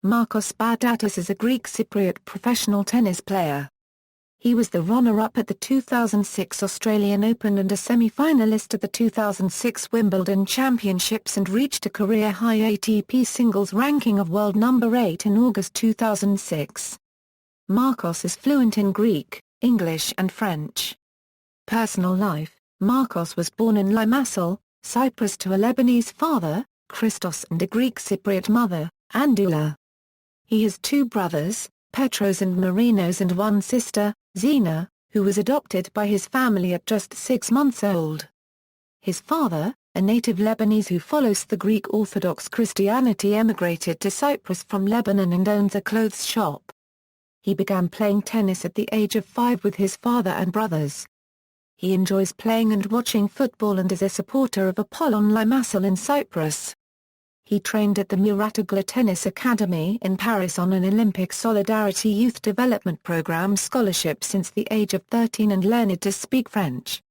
Márkos Pagdatis is a Greek Cypriot professional tennis player. He was the runner-up at the 2006 Australian Open and a semi-finalist at the 2006 Wimbledon Championships and reached a career-high ATP singles ranking of world number 8 in August 2006. Márkos is fluent in Greek, English and French. Personal life: Márkos was born in Limassol, Cyprus to a Lebanese father, Christos, and a Greek Cypriot mother, Andula. He has two brothers, Petros and Marinos, and one sister, Zina, who was adopted by his family at just 6 months old. His father, a native Lebanese who follows the Greek Orthodox Christianity, emigrated to Cyprus from Lebanon and owns a clothes shop. He began playing tennis at the age of 5 with his father and brothers. He enjoys playing and watching football and is a supporter of Apollon Limassol in Cyprus. He trained at the Muratoglu Tennis Academy in Paris on an Olympic Solidarity Youth Development Program scholarship since the age of 13 and learned to speak French.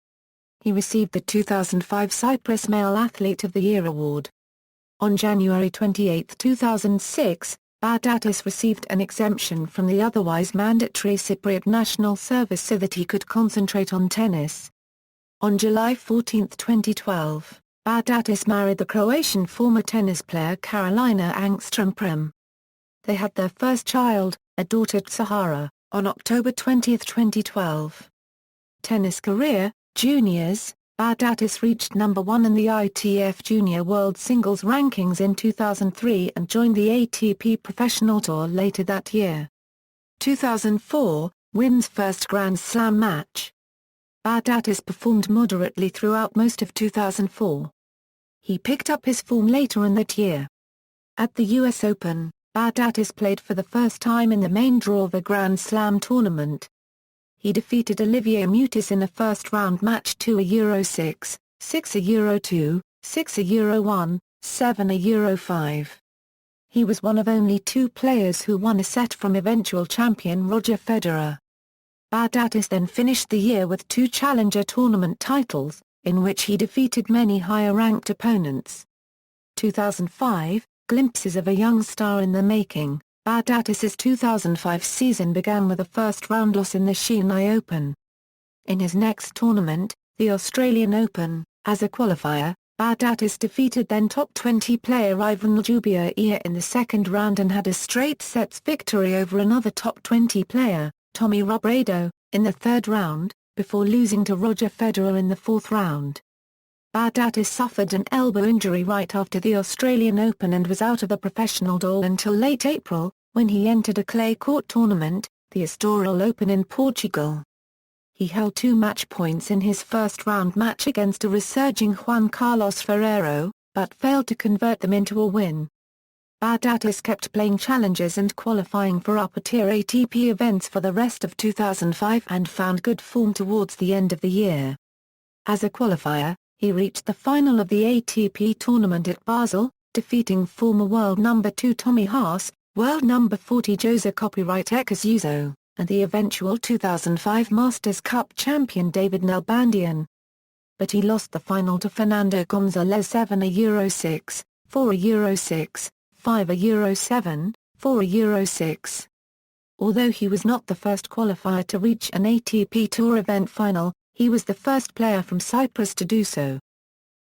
He received the 2005 Cyprus Male Athlete of the Year award. On January 28, 2006, Baghdatis received an exemption from the otherwise mandatory Cypriot national service so that he could concentrate on tennis. On July 14, 2012, Baghdatis married the Croatian former tennis player Carolina Angstrom-Prim. They had their first child, a daughter Sahara, on October 20, 2012. Tennis career: Juniors, Baghdatis reached number 1 in the ITF Junior World Singles Rankings in 2003 and joined the ATP Professional Tour later that year. 2004, wins first Grand Slam match. Baghdatis performed moderately throughout most of 2004. He picked up his form later in that year. At the US Open, Baghdatis played for the first time in the main draw of a Grand Slam tournament. He defeated Olivier Mutis in a first-round match 2-6, 6-2, 6-1, 7-5. He was one of only 2 players who won a set from eventual champion Roger Federer. Baghdatis then finished the year with 2 Challenger tournament titles, in which he defeated many higher-ranked opponents. 2005, glimpses of a young star in the making. Baghdatis's 2005 season began with a first-round loss in the Chennai Open. In his next tournament, the Australian Open, as a qualifier, Baghdatis defeated then top 20 player Ivan Ljubier in the second round and had a straight sets victory over another top 20 player, Tommy Robredo, in the third round, before losing to Roger Federer in the fourth round. Baghdatis suffered an elbow injury right after the Australian Open and was out of the professional tour until late April, when he entered a clay court tournament, the Estoril Open in Portugal. He held 2 match points in his first-round match against a resurging Juan Carlos Ferrero, but failed to convert them into a win. Baghdatis kept playing challengers and qualifying for upper-tier ATP events for the rest of 2005 and found good form towards the end of the year. As a qualifier, he reached the final of the ATP tournament at Basel, defeating former world number 2 Tommy Haas, world number 40 Jose Ekasuzo, and the eventual 2005 Masters Cup champion David Nalbandian. But he lost the final to Fernando Gonzalez 7-6, 4-6, 5-7, 4-6. Although he was not the first qualifier to reach an ATP Tour event final, he was the first player from Cyprus to do so.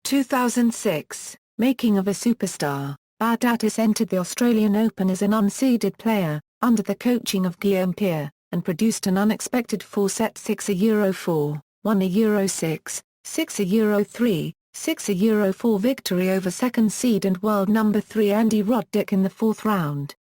2006, making of a superstar. Baghdatis entered the Australian Open as an unseeded player, under the coaching of Guillaume Pierre, and produced an unexpected 4-set 6-4, 1-6, 6-3, 6-4 victory over second seed and world number 3 Andy Roddick in the fourth round.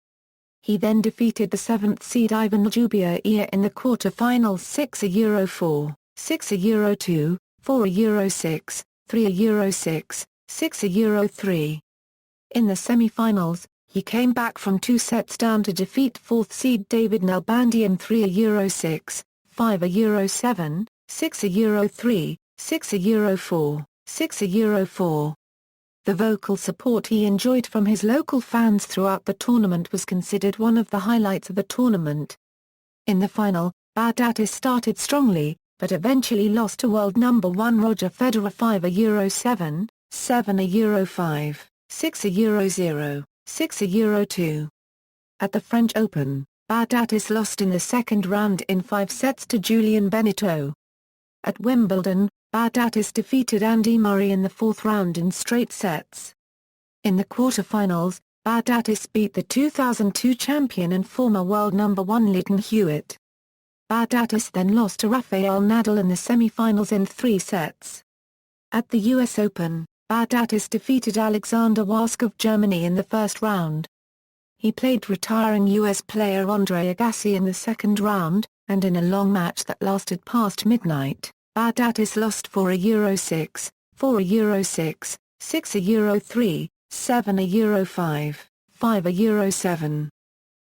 He then defeated the 7th seed Ivan Ljubier in the quarter-finals 6-4, 6-2, 4-6, 3-6, 6-3. In the semi-finals, he came back from 2 sets down to defeat 4th seed David Nalbandian 3-6, 5-7, 6-3, 6-4, 6-4. The vocal support he enjoyed from his local fans throughout the tournament was considered one of the highlights of the tournament. In the final, Baghdatis started strongly, but eventually lost to world number 1 Roger Federer 5-7, 7-5, 6-0, 6-2. At the French Open, Baghdatis lost in the second round in 5 sets to Julian Benneteau. At Wimbledon, Baghdatis defeated Andy Murray in the 4th round in straight sets. In the quarter-finals, Baghdatis beat the 2002 champion and former world number 1 Lleyton Hewitt. Baghdatis then lost to Rafael Nadal in the semi-finals in 3 sets. At the US Open, Baghdatis defeated Alexander Wask of Germany in the first round. He played retiring US player Andre Agassi in the second round, and in a long match that lasted past midnight, Baghdatis lost 4-6, 4-6, 6-3, 7-5, 5-7.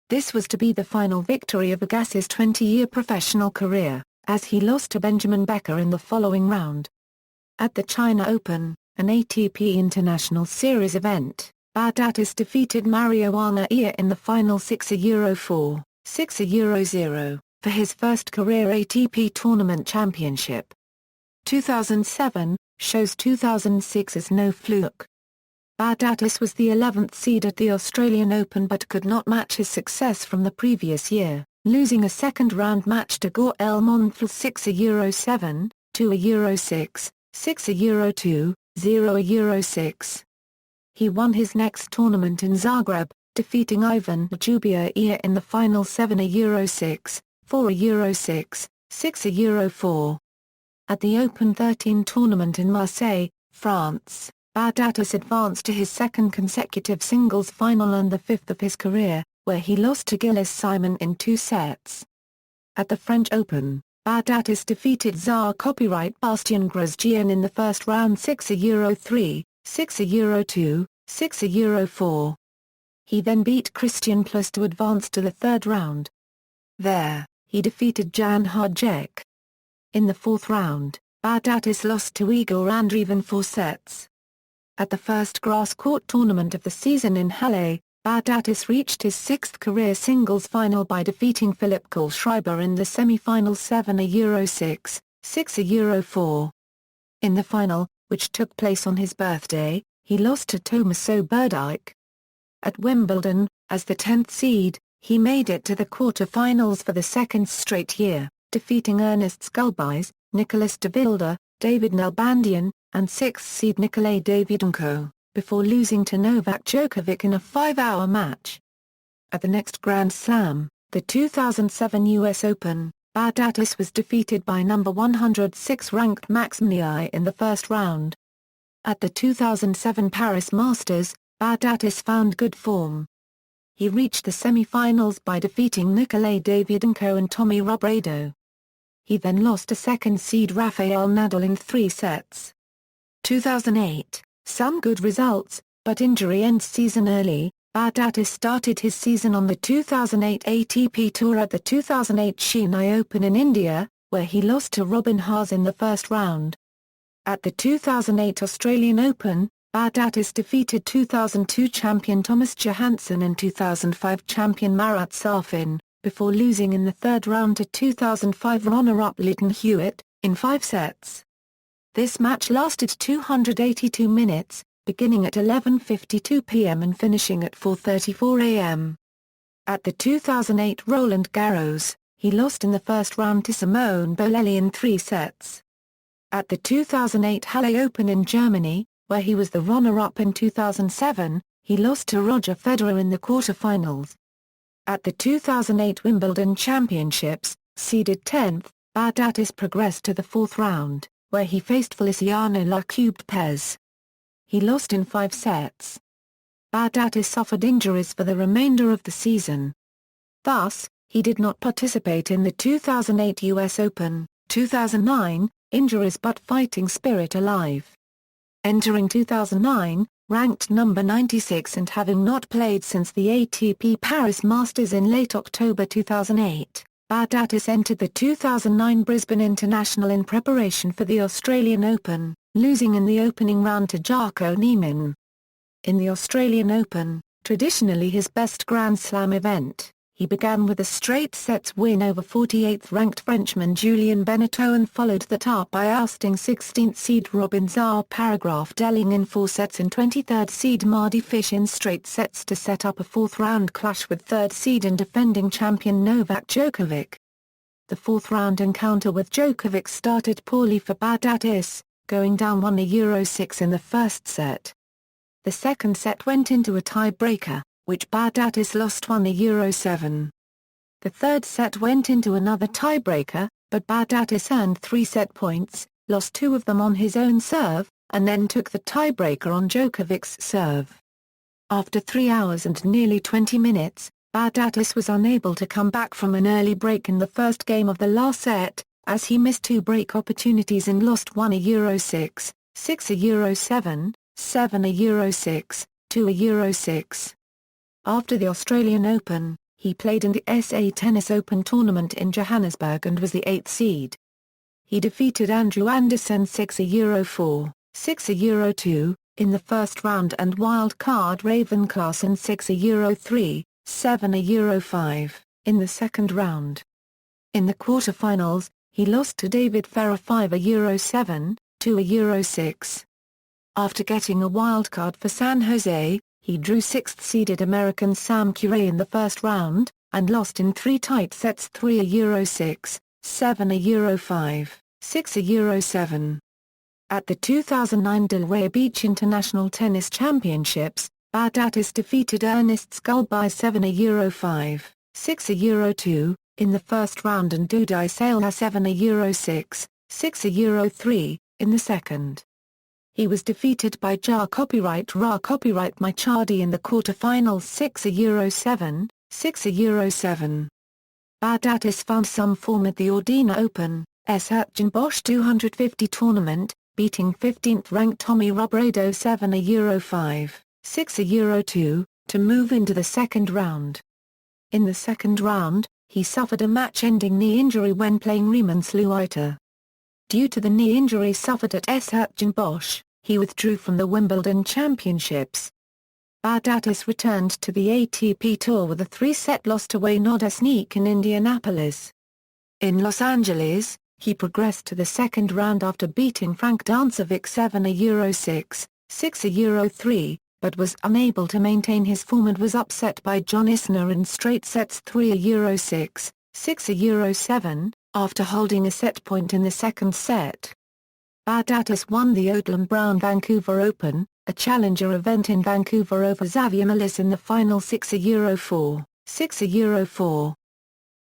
This was to be the final victory of Agassi's 20-year professional career, as he lost to Benjamin Becker in the following round. At the China Open, an ATP International Series event, Baghdatis defeated Mario Arnaia in the final 6-4, 6-0, for his first career ATP Tournament Championship. 2007 shows 2006 is no fluke. Baghdatis was the 11th seed at the Australian Open but could not match his success from the previous year, losing a second-round match to Gaël Monfils 6-7, 2-6, 6-2, 0-6. He won his next tournament in Zagreb, defeating Ivan Djubiaia in the final 7-6, 4-6, 6-4. At the Open 13 tournament in Marseille, France, Baghdatis advanced to his second consecutive singles final and the 5th of his career, where he lost to Gilles Simon in 2 sets. At the French Open, Baghdatis defeated Tsar copyright Bastien Grosjean in the first round 6-3, 6-2, 6-4. He then beat Christian Plus to advance to the third round. There, he defeated Jan Hajek. In the 4th round, Baghdatis lost to Igor Andreev in 4 sets. At the first grass court tournament of the season in Halle, Baghdatis reached his 6th career singles final by defeating Philipp Kohlschreiber in the semi-finals 7-6, 6-4. In the final, which took place on his birthday, he lost to Tomaso Berdych. At Wimbledon, as the 10th seed, he made it to the quarter-finals for the second straight year, defeating Ernest Skulbys, Nicolas de Vilder, David Nalbandian, and 6th seed Nikolay Davydenko, before losing to Novak Djokovic in a 5-hour match. At the next Grand Slam, the 2007 US Open, Baghdatis was defeated by number 106 ranked Max Mniai in the first round. At the 2007 Paris Masters, Baghdatis found good form. He reached the semi-finals by defeating Nikolay Davydenko and Tommy Robredo. He then lost to second seed Rafael Nadal in 3 sets. 2008, some good results, but injury ends season early. Baghdatis started his season on the 2008 ATP Tour at the 2008 Chennai Open in India, where he lost to Robin Haas in the first round. At the 2008 Australian Open, Baghdatis defeated 2002 champion Thomas Johansson and 2005 champion Marat Safin, before losing in the third round to 2005 runner-up Lleyton Hewitt, in 5 sets. This match lasted 282 minutes, beginning at 11:52 p.m. and finishing at 4:34 a.m. At the 2008 Roland Garros, he lost in the first round to Simone Bolelli in 3 sets. At the 2008 Halle Open in Germany, where he was the runner-up in 2007, he lost to Roger Federer in the quarter-finals. At the 2008 Wimbledon Championships, seeded 10th, Baghdatis progressed to the 4th round, where he faced Feliciano Lacube-Pez. He lost in 5 sets. Baghdatis suffered injuries for the remainder of the season. Thus, he did not participate in the 2008 US Open. 2009, injuries but fighting spirit alive. Entering 2009, ranked number 96 and having not played since the ATP Paris Masters in late October 2008, Baghdatis entered the 2009 Brisbane International in preparation for the Australian Open, losing in the opening round to Jarko Niemann. In the Australian Open, traditionally his best Grand Slam event, He began with a straight sets win over 48th-ranked Frenchman Julien Benneteau and followed that up by ousting 16th seed Robin Zar-Paragraph-Delling in 4 sets and 23rd seed Mardy Fish in straight sets to set up a fourth-round clash with 3rd seed and defending champion Novak Djokovic. The fourth-round encounter with Djokovic started poorly for Baghdatis, going down 1-6 in the first set. The second set went into a tie-breaker, which Baghdatis lost 1-7. The third set went into another tiebreaker, but Baghdatis earned 3 set points, lost 2 of them on his own serve, and then took the tiebreaker on Djokovic's serve. After 3 hours and nearly 20 minutes, Baghdatis was unable to come back from an early break in the first game of the last set, as he missed 2 break opportunities and lost 1-6, 6-7, 7-6, 2-6. After the Australian Open, he played in the SA Tennis Open tournament in Johannesburg and was the 8th seed. He defeated Andrew Anderson 6-4, 6-2, in the first round and wild-card Raven Klaasen 6-3, 7-5, in the second round. In the quarter-finals, he lost to David Ferrer 5-7, 2-6. After getting a wildcard for San Jose, he drew 6th-seeded American Sam Querrey in the first round, and lost in 3 tight sets 3-6, 7-5, 6-7. At the 2009 Delray Beach International Tennis Championships, Baghdatis defeated Ernest Skull by 7-5, 6-2, in the first round and Dudai Salha 7-6, 6-3, in the second. He was defeated by Ra Copyright Machadi in the quarter-finals 6-7, 6-7. Baghdatis found some form at the Ordina Open, Hertogenbosch 250 tournament, beating 15th-ranked Tommy Robredo 7-5, 6-2, to move into the second round. In the second round, he suffered a match-ending knee injury when playing Limassol. Due to the knee injury suffered at Hertogenbosch, he withdrew from the Wimbledon Championships. Baghdatis returned to the ATP Tour with a 3-set loss to Wayne Odesnik in Indianapolis. In Los Angeles, he progressed to the second round after beating Frank Dancevic 7-6, 6-3, but was unable to maintain his form and was upset by John Isner in straight sets 3-6, 6-7, after holding a set point in the second set. Baghdatis won the Odlum Brown Vancouver Open, a challenger event in Vancouver over Xavier Malisse in the final 6-4, 6-4.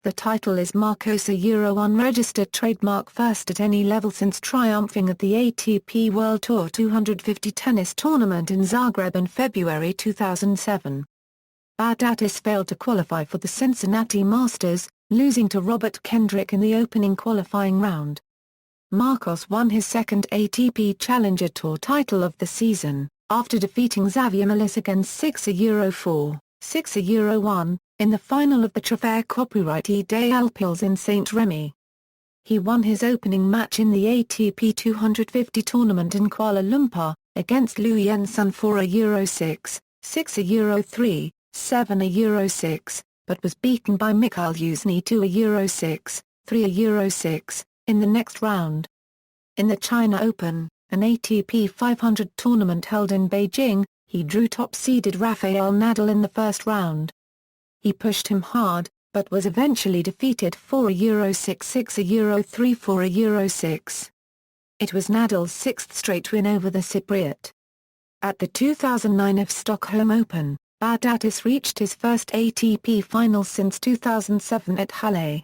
The title is ʻmarkos, a unregistered trademark first at any level since triumphing at the ATP World Tour 250 tennis tournament in Zagreb in February 2007. Baghdatis failed to qualify for the Cincinnati Masters, losing to Robert Kendrick in the opening qualifying round. Márkos won his second ATP Challenger Tour title of the season, after defeating Xavier Malisse against 6-4, 6-1, in the final of the Trophée Copyright des Alpes in Saint-Rémy. He won his opening match in the ATP 250 tournament in Kuala Lumpur, against Liu Yensun 4-6, 6-3, 7-6, but was beaten by Mikhail Yuzny 2-6, 3-6, in the next round. In the China Open, an ATP 500 tournament held in Beijing, he drew top-seeded Rafael Nadal in the first round. He pushed him hard, but was eventually defeated 4-6, 6-3, 4-6. It was Nadal's 6th straight win over the Cypriot. At the 2009 Stockholm Open, Baghdatis reached his first ATP final since 2007 at Halle.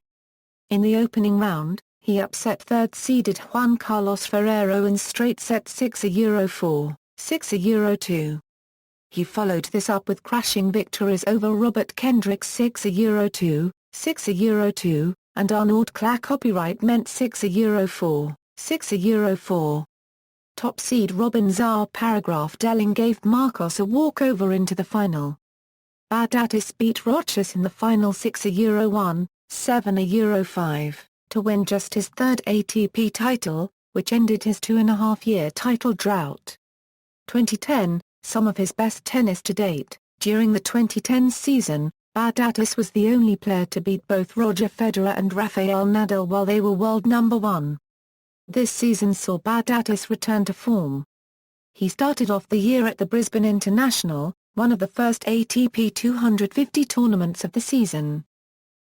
In the opening round, he upset third-seeded Juan Carlos Ferrero in straight sets 6-4, 6-2. He followed this up with crashing victories over Robert Kendrick 6-2, 6-2, and Arnaud Claire Copyright meant 6-4, 6-4. Top seed Robin Zar-Paragraph-Delling gave Márkos a walkover into the final. Baghdatis beat Rochus in the final 6-1, 7-5. To win just his third ATP title, which ended his 2.5-year title drought. 2010, some of his best tennis to date. During the 2010 season, Baghdatis was the only player to beat both Roger Federer and Rafael Nadal while they were world number one. This season saw Baghdatis return to form. He started off the year at the Brisbane International, one of the first ATP 250 tournaments of the season.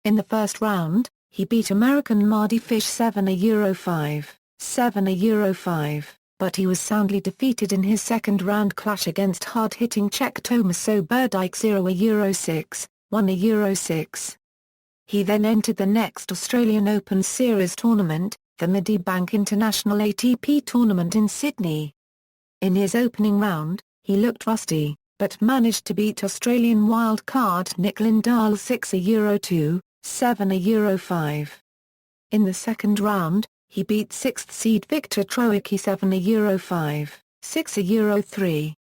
In the first round, he beat American Mardy Fish 7-5, 7-5, but he was soundly defeated in his second round clash against hard-hitting Czech Tomáš Berdych 0-6, 1-6. He then entered the next Australian Open Series tournament, the Medibank International ATP tournament in Sydney. In his opening round, he looked rusty, but managed to beat Australian wildcard Nick Lindahl 6-2, 7-5. In the second round, he beat 6th seed Viktor Troicki 7-5, 6-3.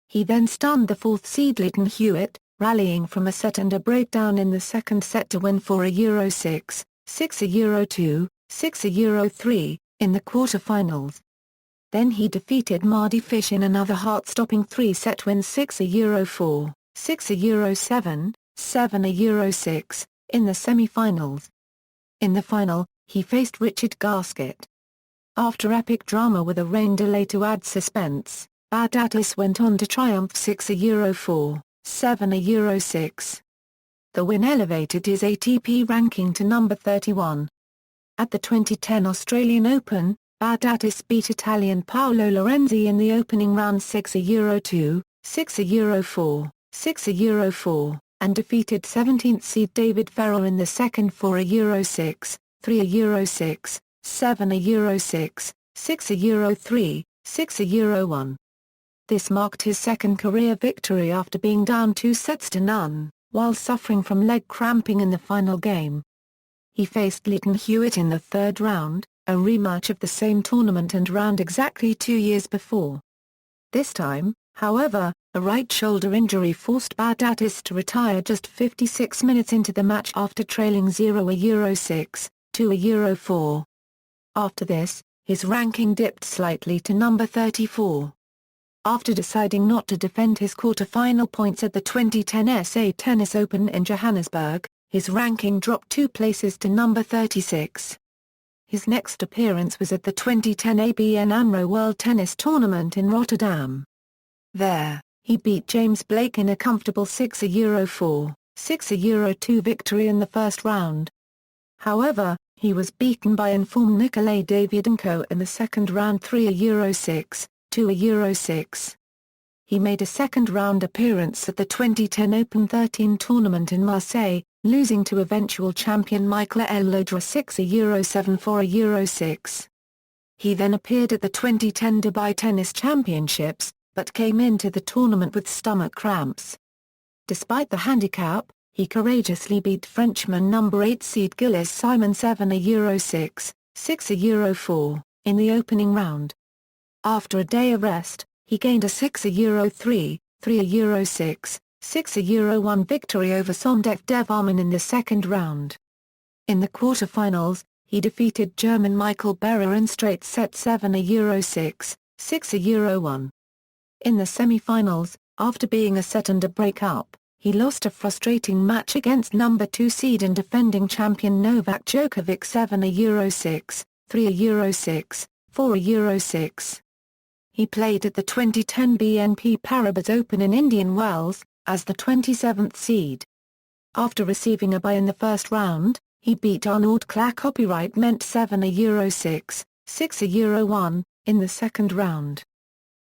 He then stunned the 4th seed Leighton Hewitt, rallying from a set and a breakdown in the second set to win 4-6, 6-2, 6-3, in the quarter-finals. Then he defeated Mardy Fish in another heart-stopping three-set win 6-4, 6-7, 7-6, in the semi-finals. In the final, he faced Richard Gasquet. After epic drama with a rain delay to add suspense, Baghdatis went on to triumph 6-4, 7-6. The win elevated his ATP ranking to number 31. At the 2010 Australian Open, Baghdatis beat Italian Paolo Lorenzi in the opening round 6-2, 6-4, 6-4, and defeated 17th seed David Ferrer in the second 4-6, 3-6, 7-6, 6-3, 6-1. This marked his second career victory after being down 2-0, while suffering from leg cramping in the final game. He faced Leighton Hewitt in the third round, a rematch of the same tournament and round exactly 2 years before. This time, however, a right shoulder injury forced Baghdatis to retire just 56 minutes into the match after trailing 0-6, 2-4. After this, his ranking dipped slightly to number 34. After deciding not to defend his quarter-final points at the 2010 SA Tennis Open in Johannesburg, his ranking dropped 2 places to number 36. His next appearance was at the 2010 ABN AMRO World Tennis Tournament in Rotterdam. There, he beat James Blake in a comfortable 6-4, 6-2 victory in the first round. However, he was beaten by informed Nikolay Davydenko in the second round 3-6, 2-6. He made a second-round appearance at the 2010 Open 13 tournament in Marseille, losing to eventual champion Michael Elodra 6-7, 4-6. He then appeared at the 2010 Dubai Tennis Championships, but came into the tournament with stomach cramps. Despite the handicap, he courageously beat Frenchman number 8 seed Gilles Simon 7-6, 6-4, in the opening round. After a day of rest, he gained a 6-3, 3-6, 6-1 victory over Somdev Devarman in the second round. In the quarter-finals, he defeated German Michael Berrer in straight set 7-6, 6-1. In the semi-finals, after being a set and a break-up, he lost a frustrating match against number 2 seed and defending champion Novak Djokovic 7-6, 3-6, 4-6. He played at the 2010 BNP Paribas Open in Indian Wells, as the 27th seed. After receiving a bye in the first round, he beat Arnaud Claire copyright meant 7-6, 6-1, in the second round.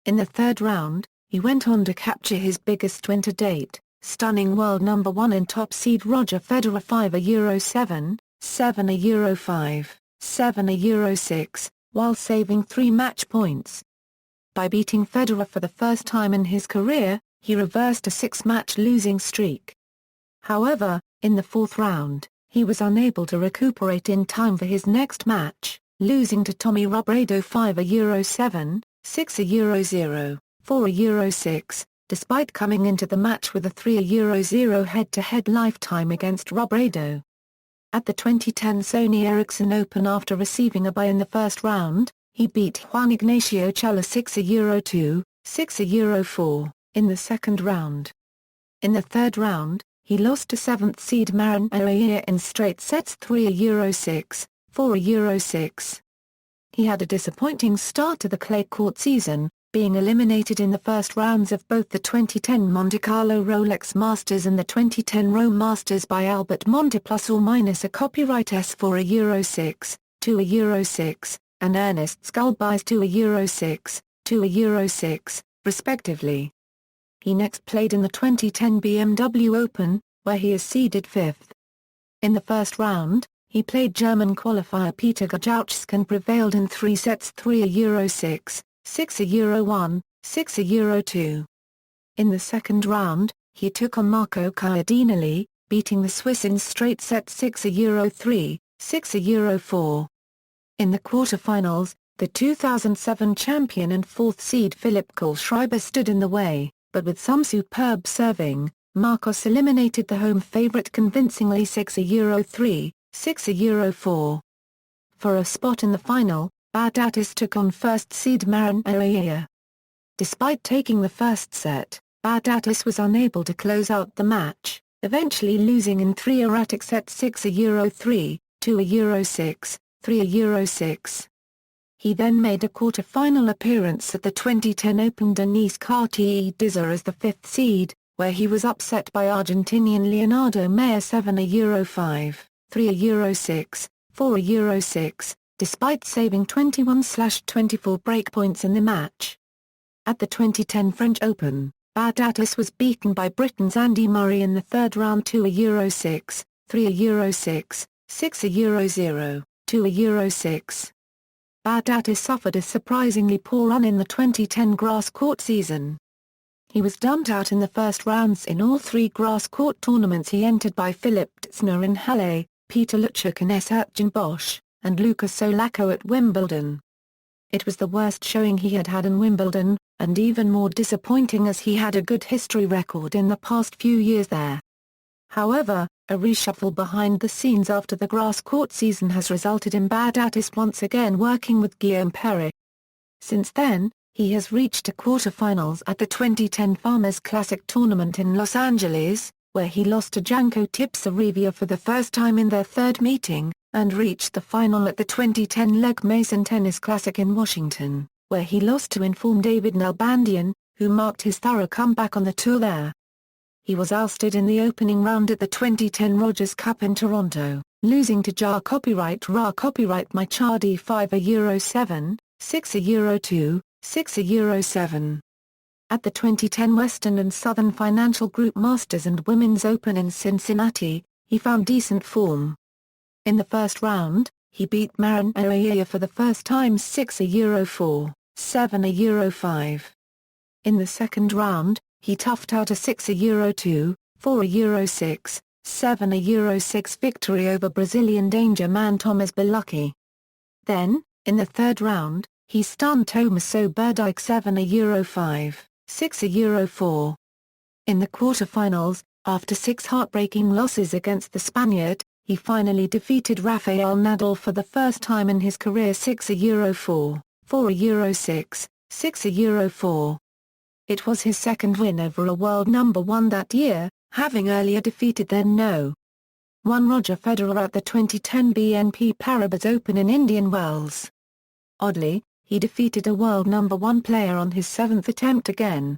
In the third round, he went on to capture his biggest win to date, stunning world number 1 and top seed Roger Federer 5-7, 7-5, 7-6, while saving 3 match points. By beating Federer for the first time in his career, he reversed a 6-match losing streak. However, in the fourth round, he was unable to recuperate in time for his next match, losing to Tommy Robredo 5-7, 6-0, 4-6, despite coming into the match with a 3-0 head-to-head lifetime against Robredo. At the 2010 Sony Ericsson Open after receiving a bye in the first round, he beat Juan Ignacio Challa 6-2, 6-4, in the second round. In the third round, he lost to 7th seed Marin Oia in straight sets 3-6, 4-6. He had a disappointing start to the clay court season, being eliminated in the first rounds of both the 2010 Monte Carlo Rolex Masters and the 2010 Rome Masters by Albert Monte ± a copyright S 4-6, 2-6, and Ernest Skulbys 2-6, 2-6, respectively. He next played in the 2010 BMW Open, where he is seeded 5th. In the first round, he played German qualifier Peter Gajowczyk and prevailed in 3 sets 3-6, 6-1, 6-2. In the second round, he took on Marco Chiodinelli, beating the Swiss in straight sets 6-3, 6-4. In the quarterfinals, the 2007 champion and 4th seed Philipp Kohlschreiber stood in the way, but with some superb serving, Márkos eliminated the home favorite convincingly 6-3, 6-4. For a spot in the final, Baghdatis took on 1st seed Marin Oia. Despite taking the first set, Baghdatis was unable to close out the match, eventually losing in 3 erratic sets 6-3, 2-6, 3-6. He then made a quarter-final appearance at the 2010 Open Denise Cartier Dizzer as the 5th seed, where he was upset by Argentinian Leonardo Mayer 7-5, 3-6, 4-6, despite saving 21/24 breakpoints in the match. At the 2010 French Open, Baghdatis was beaten by Britain's Andy Murray in the third round 2-6, 3-6, 6-0, 2-6. Baghdatis suffered a surprisingly poor run in the 2010 grass court season. He was dumped out in the first rounds in all 3 grass court tournaments he entered by Philipp Tzner in Halle, Peter Luchuk in Bosch, and Lukas Solako at Wimbledon. It was the worst showing he had had in Wimbledon, and even more disappointing as he had a good history record in the past few years there. However, a reshuffle behind the scenes after the grass court season has resulted in Baghdatis once again working with Guillaume Perret. Since then, he has reached the quarterfinals at the 2010 Farmers Classic tournament in Los Angeles, where he lost to Janko Tipsarevic for the first time in their third meeting, and reached the final at the 2010 Legg Mason Tennis Classic in Washington, where he lost to informed David Nalbandian, who marked his thorough comeback on the tour there. He was ousted in the opening round at the 2010 Rogers Cup in Toronto, losing to Ra Machadi 5-7, 6-2, 6-7. At the 2010 Western and Southern Financial Group Masters and Women's Open in Cincinnati, he found decent form. In the first round, he beat Marin Oia for the first time 6-4, 7-5. In the second round, he toughed out a 6-2, 4-6, 7-6 victory over Brazilian danger man Thomas Bilucki. Then, in the third round, he stunned Tomaso Berdych 7-5, 6-4. In the quarterfinals, after 6 heartbreaking losses against the Spaniard, he finally defeated Rafael Nadal for the first time in his career 6-4, 4-6, 6-4. It was his second win over a world number 1 that year, having earlier defeated then No. 1 Roger Federer at the 2010 BNP Paribas Open in Indian Wells. Oddly, he defeated a world number 1 player on his 7th attempt again.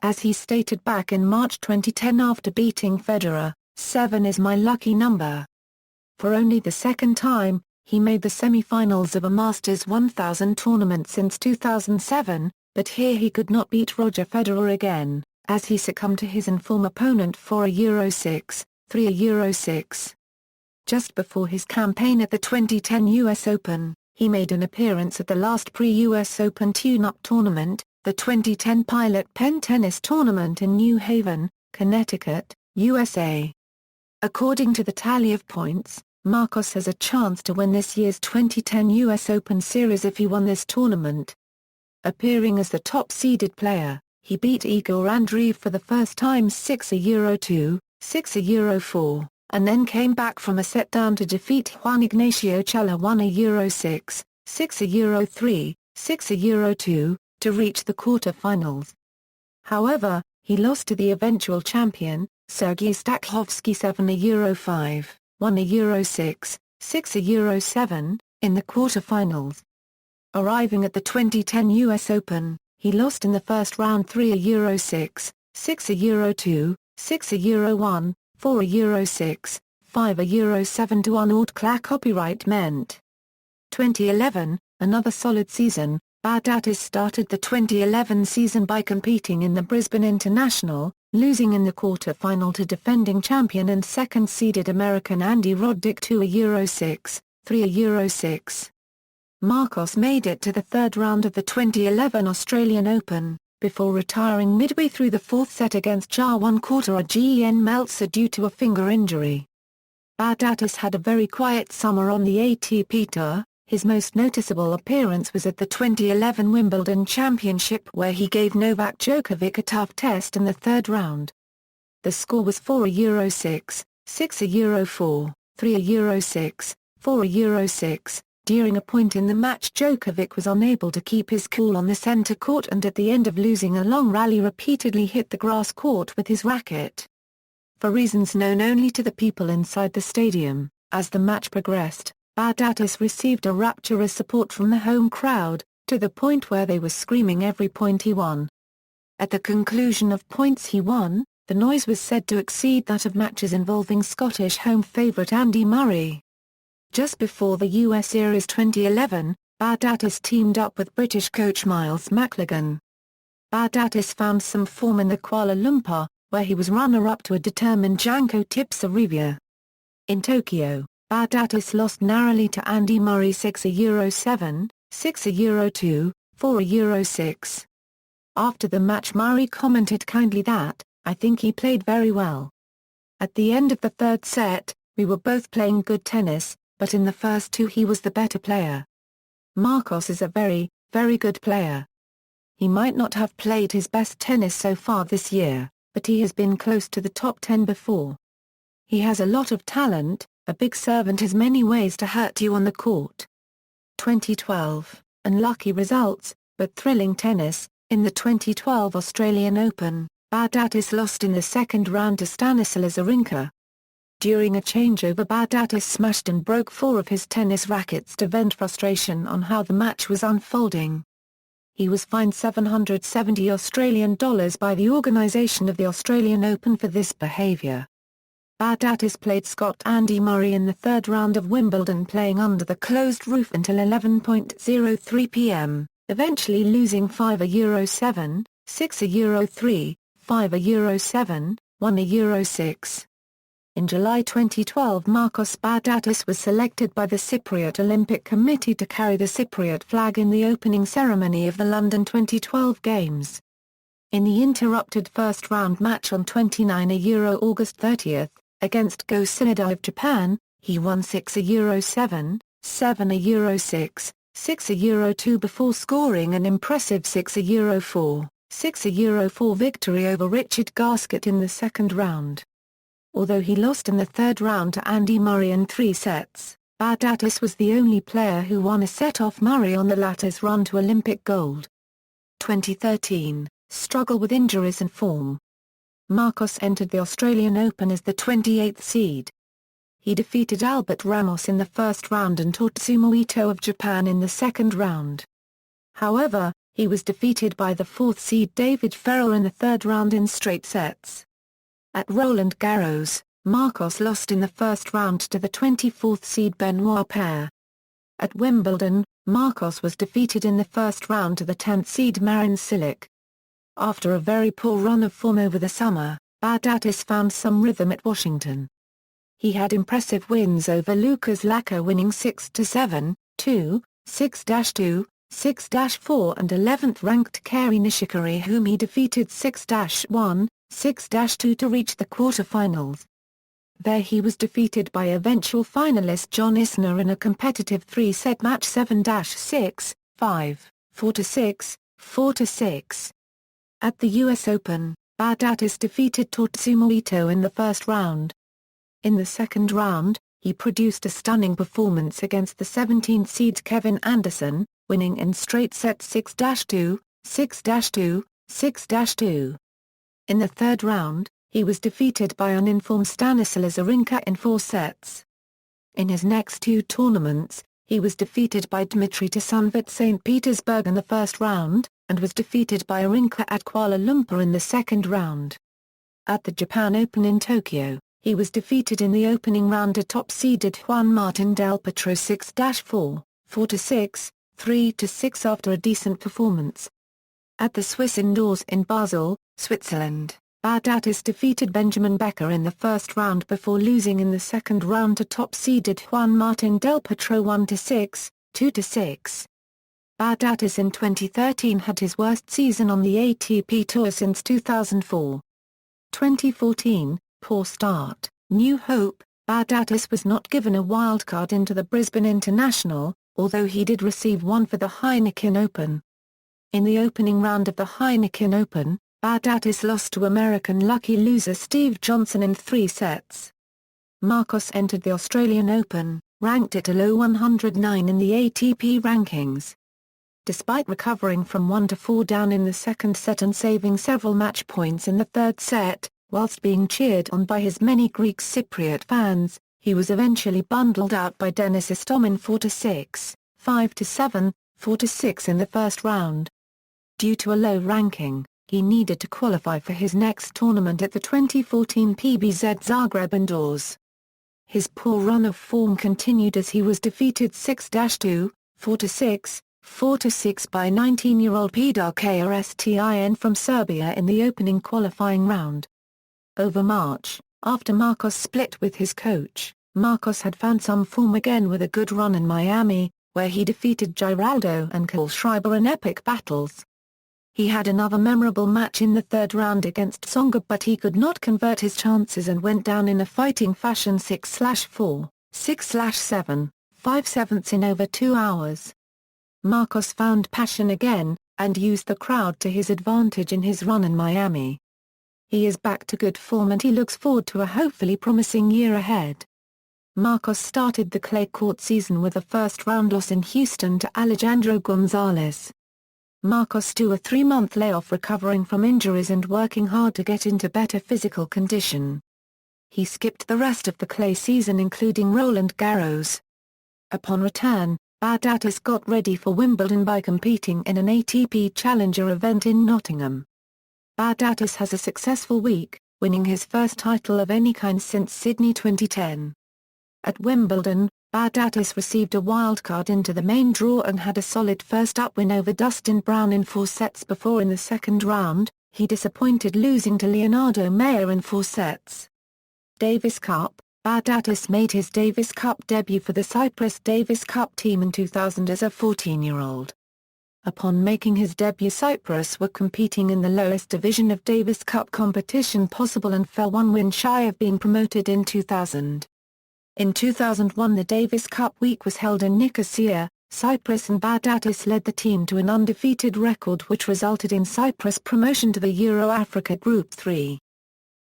As he stated back in March 2010 after beating Federer, 7 is my lucky number. For only the second time, he made the semi-finals of a Masters 1000 tournament since 2007, but here he could not beat Roger Federer again, as he succumbed to his inform opponent 4-6, 3-6. Just before his campaign at the 2010 US Open, he made an appearance at the last pre-US Open tune-up tournament, the 2010 Pilot Pen Tennis Tournament in New Haven, Connecticut, USA. According to the tally of points, Márkos has a chance to win this year's 2010 US Open Series if he won this tournament. Appearing as the top-seeded player, he beat Igor Andreev for the first time 6-2, 6-4, and then came back from a set down to defeat Juan Ignacio Chela 1-6, 6-3, 6-2, to reach the quarter-finals. However, he lost to the eventual champion, Sergei Stakhovsky 7-5, 1-6, 6-7, in the quarter-finals. Arriving at the 2010 US Open, he lost in the first round 3-6, 6-2, 6-1, 4-6, 5-7 to Unort copyright meant. 2011, another solid season. Baghdatis started the 2011 season by competing in the Brisbane International, losing in the quarter-final to defending champion and second-seeded American Andy Roddick 2-6, 3-6. Márkos made it to the third round of the 2011 Australian Open, before retiring midway through the fourth set against Jan Gen Meltzer due to a finger injury. Baghdatis had a very quiet summer on the ATP Tour. His most noticeable appearance was at the 2011 Wimbledon Championship where he gave Novak Djokovic a tough test in the third round. The score was 4-6, 6-4, 3-6, 4-6. During a point in the match Djokovic was unable to keep his cool on the center court and at the end of losing a long rally repeatedly hit the grass court with his racket. For reasons known only to the people inside the stadium, as the match progressed, Baghdatis received a rapturous support from the home crowd, to the point where they were screaming every point he won. At the conclusion of points he won, the noise was said to exceed that of matches involving Scottish home favourite Andy Murray. Just before the US Series 2011, Baghdatis teamed up with British coach Miles McLagan. Baghdatis found some form in the Kuala Lumpur, where he was runner-up to a determined Janko Tipsarevic. In Tokyo, Baghdatis lost narrowly to Andy Murray 6-7, 6-2, 4-6. After the match Murray commented kindly that, "I think he played very well. At the end of the third set, we were both playing good tennis, but in the first two he was the better player. Márkos is a very, very good player. He might not have played his best tennis so far this year, but he has been close to the top 10 before. He has a lot of talent, a big serve and has many ways to hurt you on the court." 2012, unlucky results, but thrilling tennis. In the 2012 Australian Open, Baghdatis lost in the second round to Stanislas Wawrinka. During a changeover Baghdatis smashed and broke 4 of his tennis rackets to vent frustration on how the match was unfolding. He was fined $770 by the organisation of the Australian Open for this behaviour. Baghdatis played Scot Andy Murray in the third round of Wimbledon playing under the closed roof until 11:03 p.m., eventually losing 5-7, 6-3, 5-7, 1-6. In July 2012 Márkos Pagdātis was selected by the Cypriot Olympic Committee to carry the Cypriot flag in the opening ceremony of the London 2012 Games. In the interrupted first-round match on 29 August 30, against Go Tsunoda of Japan, he won 6-7, 7-6, 6-2 before scoring an impressive 6-4, 6-4 victory over Richard Gasquet in the second round. Although he lost in the third round to Andy Murray in 3 sets, Pagdātis was the only player who won a set off Murray on the latter's run to Olympic gold. 2013, struggle with injuries and form. Márkos entered the Australian Open as the 28th seed. He defeated Albert Ramos in the first round and Tatsumo Ito of Japan in the second round. However, he was defeated by the 4th seed David Ferrer in the third round in straight sets. At Roland Garros, Márkos lost in the first round to the 24th seed Benoit Paire. At Wimbledon, Márkos was defeated in the first round to the 10th seed Marin Cilic. After a very poor run of form over the summer, Pagdātis found some rhythm at Washington. He had impressive wins over Lucas Lacko winning 6-7, 2, 6-2, 6-4 and 11th-ranked Kari Nishikori whom he defeated 6-1, 6-2 to reach the quarter-finals. There he was defeated by eventual finalist John Isner in a competitive 3-set match 7-6, 5, 4-6, 4-6. At the US Open, Pagdātis defeated Tatsumo Ito in the first round. In the second round, he produced a stunning performance against the 17th seed Kevin Anderson, winning in straight sets 6-2, 6-2, 6-2. In the third round, he was defeated by uninformed Stanislas Wawrinka in 4 sets. In his next 2 tournaments, he was defeated by Dmitry Tisunov at St. Petersburg in the first round, and was defeated by Wawrinka at Kuala Lumpur in the second round. At the Japan Open in Tokyo, he was defeated in the opening round to top-seeded Juan Martín del Potro 6-4, 4-6, 3-6 after a decent performance. At the Swiss indoors in Basel, Switzerland, Baghdatis defeated Benjamin Becker in the first round before losing in the second round to top-seeded Juan Martín del Potro 1-6, 2-6. Baghdatis in 2013 had his worst season on the ATP Tour since 2004. 2014, poor start, new hope. Baghdatis was not given a wildcard into the Brisbane International, although he did receive one for the Heineken Open. In the opening round of the Heineken Open, Baghdatis lost to American lucky loser Steve Johnson in 3 sets. Márkos entered the Australian Open, ranked at a low 109 in the ATP rankings. Despite recovering from 1-4 down in the second set and saving several match points in the third set, whilst being cheered on by his many Greek Cypriot fans, he was eventually bundled out by Denis Istomin 4-6, 5-7, 4-6 in the first round. Due to a low ranking, he needed to qualify for his next tournament at the 2014 PBZ Zagreb indoors. His poor run of form continued as he was defeated 6-2, 4-6, 4-6 by 19-year-old Petar Krstin from Serbia in the opening qualifying round. Over March, after Márkos split with his coach, Márkos had found some form again with a good run in Miami, where he defeated Giraldo and Kohlschreiber in epic battles. He had another memorable match in the third round against Tsonga, but he could not convert his chances and went down in a fighting fashion 6-4, 6-7, 5/7 in over 2 hours. Márkos found passion again, and used the crowd to his advantage in his run in Miami. He is back to good form and he looks forward to a hopefully promising year ahead. Márkos started the clay court season with a first-round loss in Houston to Alejandro Gonzalez. Márkos took a 3-month layoff recovering from injuries and working hard to get into better physical condition. He skipped the rest of the clay season including Roland Garros. Upon return, Baghdatis got ready for Wimbledon by competing in an ATP Challenger event in Nottingham. Baghdatis has a successful week, winning his first title of any kind since Sydney 2010. At Wimbledon, Baghdatis received a wildcard into the main draw and had a solid first-up win over Dustin Brown in 4 sets before in the second round, he disappointed losing to Leonardo Mayer in 4 sets. Davis Cup. Baghdatis made his Davis Cup debut for the Cyprus Davis Cup team in 2000 as a 14-year-old. Upon making his debut, Cyprus were competing in the lowest division of Davis Cup competition possible and fell 1 win shy of being promoted in 2000. In 2001 the Davis Cup week was held in Nicosia, Cyprus, and Baghdatis led the team to an undefeated record which resulted in Cyprus promotion to the Euro-Africa Group 3.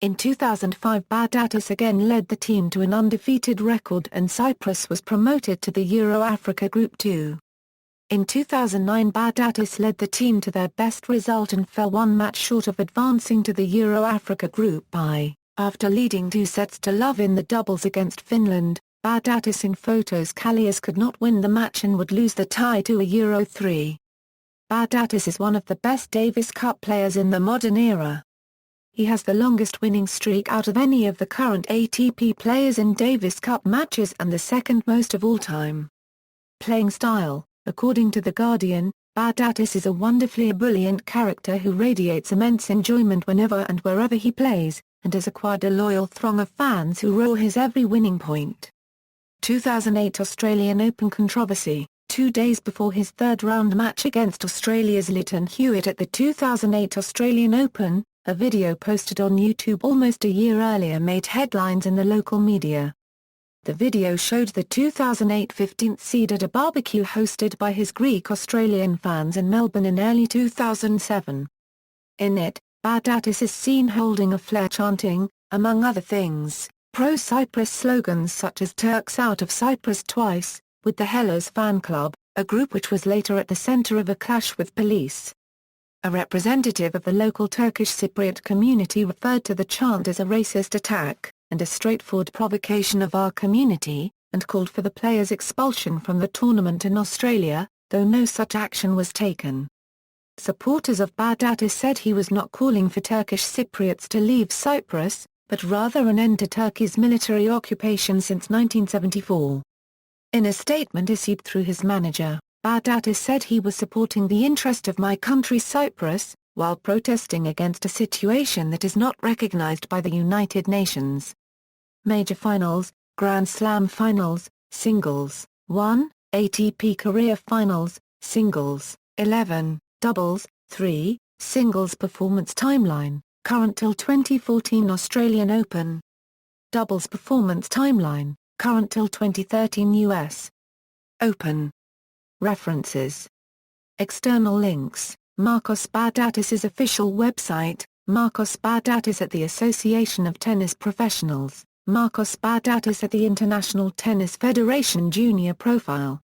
In 2005 Baghdatis again led the team to an undefeated record and Cyprus was promoted to the Euro-Africa Group 2. In 2009 Baghdatis led the team to their best result and fell 1 match short of advancing to the Euro-Africa Group I. After leading 2-0 in the doubles against Finland, Baghdatis in photos Callias could not win the match and would lose the tie to a Euro 3. Baghdatis is one of the best Davis Cup players in the modern era. He has the longest winning streak out of any of the current ATP players in Davis Cup matches and the second most of all time. Playing style. According to The Guardian, Baghdatis is a wonderfully ebullient character who radiates immense enjoyment whenever and wherever he plays, and has acquired a loyal throng of fans who roar his every winning point. 2008 Australian Open controversy. 2 days before his third-round match against Australia's Leighton Hewitt at the 2008 Australian Open, a video posted on YouTube almost a year earlier made headlines in the local media. The video showed the 2008 15th seed at a barbecue hosted by his Greek-Australian fans in Melbourne in early 2007. In it, Baghdatis is seen holding a flare chanting, among other things, pro-Cyprus slogans such as "Turks out of Cyprus twice," with the Hellas fan club, a group which was later at the centre of a clash with police. A representative of the local Turkish Cypriot community referred to the chant as a racist attack, and a straightforward provocation of our community, and called for the players' expulsion from the tournament in Australia, though no such action was taken. Supporters of Baghdatis said he was not calling for Turkish Cypriots to leave Cyprus, but rather an end to Turkey's military occupation since 1974. In a statement issued through his manager, Baghdatis said he was supporting the interest of my country Cyprus, while protesting against a situation that is not recognized by the United Nations. Major finals, Grand Slam finals, singles, 1, ATP Career Finals, singles, 11, doubles, 3, singles performance timeline, current till 2014 Australian Open. Doubles performance timeline, current till 2013 US Open. References. External links, Márkos Pagdatis's official website, Márkos Pagdatis at the Association of Tennis Professionals, Márkos Pagdatis at the International Tennis Federation Junior Profile.